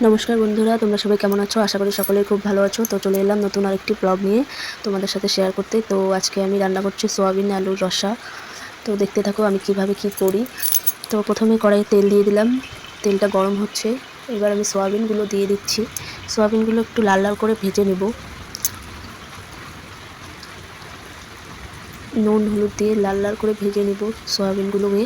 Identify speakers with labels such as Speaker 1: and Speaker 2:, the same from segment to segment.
Speaker 1: নমস্কার বন্ধুরা, তোমরা সবাই কেমন আছো? আশা করি সকলেই খুব ভালো আছো। তো চলে এলাম নতুন আরেকটি ব্লগ নিয়ে তোমাদের সাথে শেয়ার করতে। তো আজকে আমি রান্না করছি সোয়াবিন আলুর রসা। তো দেখতে থাকো আমি কিভাবে কি করি। তো প্রথমে কড়াইয়ে তেল দিয়ে দিলাম, তেলটা গরম হচ্ছে। এবার আমি সোয়াবিনগুলো দিয়ে দিচ্ছি। সোয়াবিনগুলো একটু লাল লাল করে ভেজে নেব, নুন হলুদ দিয়ে লাল লাল করে ভেজে নেব সোয়াবিনগুলোকে।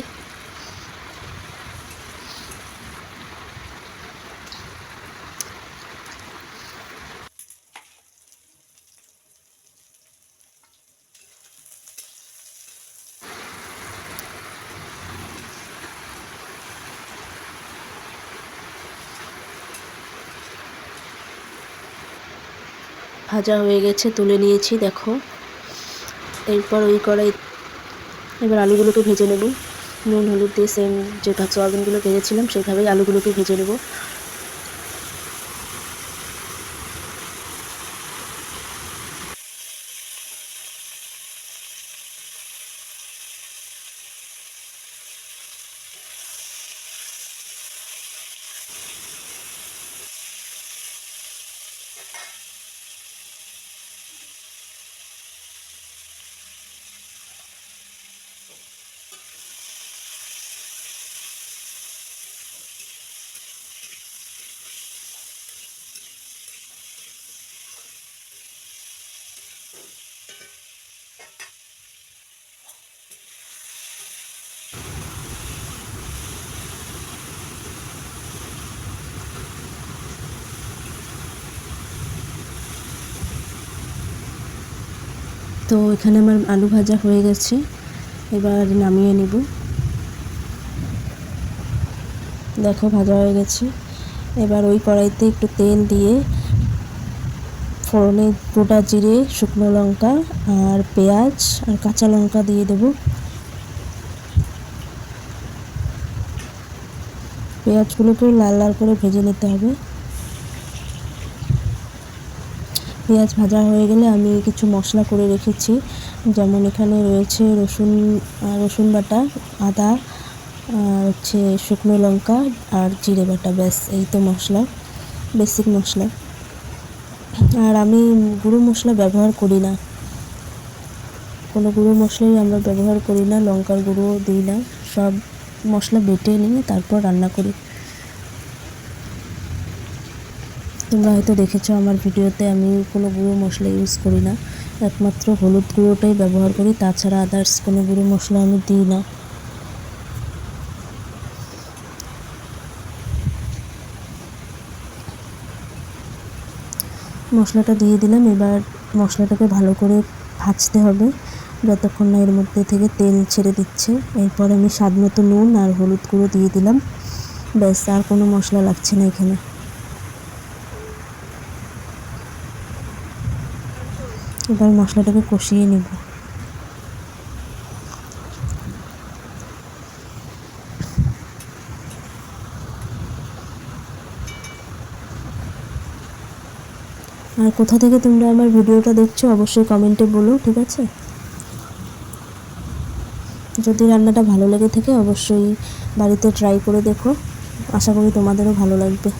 Speaker 1: ভাজা হয়ে গেছে, তুলে নিয়েছি দেখো। এরপর এবার আলুগুলোকে ভেজে নেব, নুন হলুদ দিয়ে সেম যে সোয়াবিনগুলো ভেজেছিলাম সেইভাবেই আলুগুলোকে ভেজে নেব। তো এখানে আমার আলু ভাজা হয়ে গেছে, এবার নামিয়ে নেব। দেখো ভাজা হয়ে গেছে। এবার ওই কড়াইতে একটু তেল দিয়ে ফোড়নে গোটা জিরে, শুকনো লঙ্কা আর পেঁয়াজ আর কাঁচা লঙ্কা দিয়ে দেব। পেঁয়াজগুলোকেও লাল লাল করে ভেজে নিতে হবে। পেঁয়াজ ভাজা হয়ে গেলে আমি কিছু মশলা করে রেখেছি, যেমন এখানে রয়েছে রসুন বাটা, আদা আর হচ্ছে শুকনো লঙ্কা আর জিরে বাটা। ব্যাস এই তো মশলা, বেসিক মশলা। আর আমি গুঁড়ো মশলা ব্যবহার করি না, কোনো গুঁড়ো মশলাই আমরা ব্যবহার করি না, লঙ্কার গুঁড়ো দিই না। সব মশলা বেটে নিয়ে তারপর রান্না করি। তোমরা হয়তো দেখেছো আমার ভিডিওতে আমি কোনো গুঁড়ো মশলা ইউজ করি না, একমাত্র হলুদ গুঁড়োটাই ব্যবহার করি, তাছাড়া আদার্স কোনো গুঁড়ো মশলা আমি দিই না। মশলাটা দিয়ে দিলাম। এবার মশলাটাকে ভালো করে ভাজতে হবে যতক্ষণ না এর মধ্যে থেকে তেল ছেড়ে দিচ্ছে। এরপর আমি স্বাদ মতো নুন আর হলুদ গুঁড়ো দিয়ে দিলাম। ব্যাস, আর কোনো মশলা লাগছে না এখানে। এবার মশলাটাকে কষিয়ে নেব। আর কোথা থেকে তোমরা আমার ভিডিওটা দেখছো অবশ্যই কমেন্টে বলো, ঠিক আছে? যদি রান্নাটা ভালো লেগে থাকে অবশ্যই বাড়িতে ট্রাই করে দেখো, আশা করি তোমাদেরও ভালো লাগবে।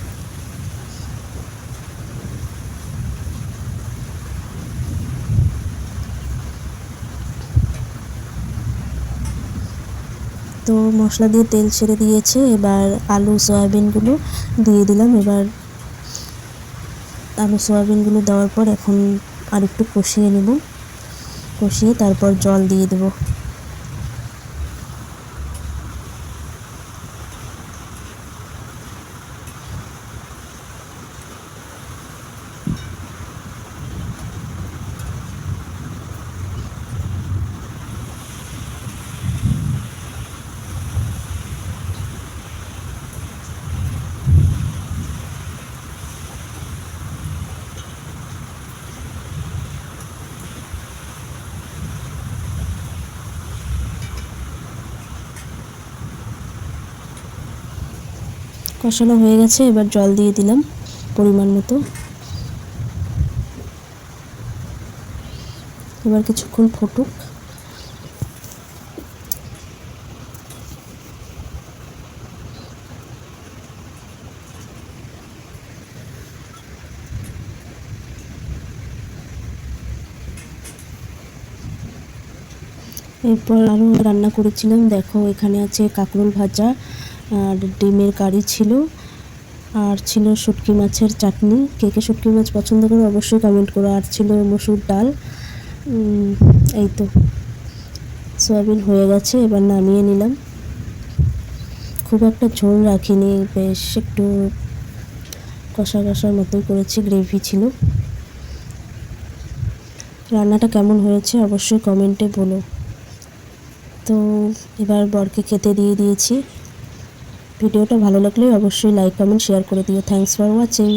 Speaker 1: তো মশলা দিয়ে তেল ছেড়ে দিয়েছে, এবার আলু সয়াবিনগুলো দিয়ে দিলাম। এবার আলু সয়াবিনগুলো দেওয়ার পর এখন আর একটু কষিয়ে নেব, কষিয়ে তারপর জল দিয়ে দেব। কষানো হয়ে গেছে, এবার জল দিয়ে দিলাম পরিমাণ মতো। এবার কিছুক্ষণ ফুটুক। এরপর আরও রান্না করেছিলাম। দেখো এখানে আছে কাঁকরোল ভাজা আর ডিমের কারি ছিল, আর ছিল শুটকি মাছের চাটনি। কে কে শুটকি মাছ পছন্দ করো অবশ্যই কমেন্ট করো। আর ছিল মসুর ডাল। এই তো সয়াবিন হয়ে গেছে, এবার নামিয়ে নিলাম। খুব একটা ঝোল রাখিনি, বেশ একটু কষা কষার মতোই করেছি, গ্রেভি ছিল। রান্নাটা কেমন হয়েছে অবশ্যই কমেন্টে বলো। তো এবার বরকে খেতে দিয়ে দিয়েছি। ভিডিওটা ভালো লাগলে অবশ্যই লাইক কমেন্ট শেয়ার করে দিও। Thanks for watching.